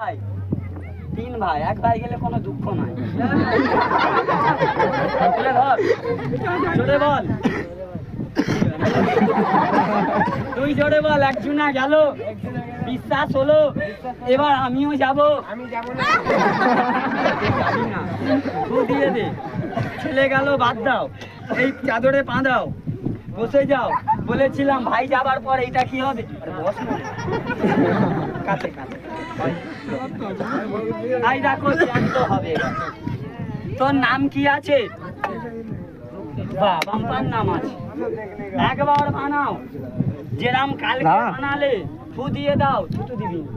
ভাই, তিন ভাই, এক ভাই গেলে কোনো দুঃখ নাই। তুলে ধর, জোরে বল, তুই জোরে বল। একজনা গেল, বিশ্বাস হলো, এবার আমিও যাব। আমি যাবো না। যাবি না, তুই দিয়ে দে। ছেলে গেল, বাদ দাও, এই চাদরে পা দাও, বসে যাও। বলেছিলাম ভাই যাবার পর এইটা কি হবে? আরে বস না। কাছে কাছে ভাই দেখো, জ্যান্ত হবে এবার। তোর নাম কি আছে? বাহ, বাম্পার নাম আছে। একবার বানাও, যেরাম কালকে বানালে। ফু দিয়ে দাও, থুতু দিবি না।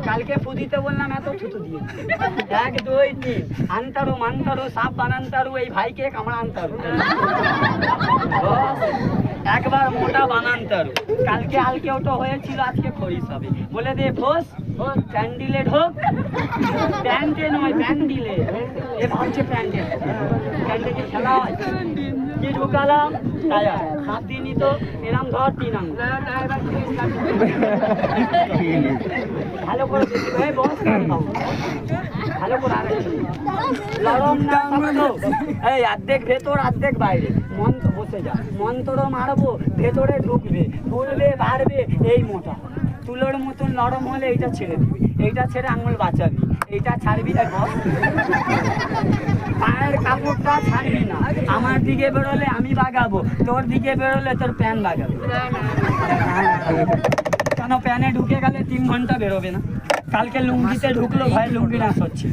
কালকে ফু দিতে বললাম, এত থুতু দিয়ে। 1 2 3 আনতারু মানতারু সাপ বানান্তারু, এই ভাইকে কামড়া আনতারু। একবার মোটা বানান্তারু। কালকে হালকে ওটা হয়েছিল, আজকে খরিস হবে। বলে দে ফোস, প্যান্ডিলে ঢোক। প্যান্টে নয়, প্যান্ডিলে। এ ভাবছে প্যান্টে, প্যান্টে কি খেলা হয়? কি ঢুকালাম? টায়ার। 7 দিনই তো এরম ধর 3 আঙুল। ভালো করে বস, ভালো করে লরম না শক্ত। এই অর্ধেক ভেতর অর্ধেক বাইরে। মন্ত্র বসে যা, মন্ত্র মারবো, ভেতরে ঢুকবে, ফুলবে, বাড়বে। এই মোটা তুলোর মতন নরম হলে এইটা ছেড়ে দিবি, এইটা ছেড়ে আঙুল বাঁচাবি, এইটা ছাড়বি না। পায়ের কাপড়টা ছাড়বি না। আমার দিকে বেরোলে আমি বাগাবো, তোর দিকে বেরোলে তোর প্যান বাগাবে। কেন প্যানে ঢুকে গেলে 3 ঘন্টা বেরোবে না? কালকে লুঙ্গিতে ঢুকলো, ভাই লুঙ্গি নাশ হচ্ছে।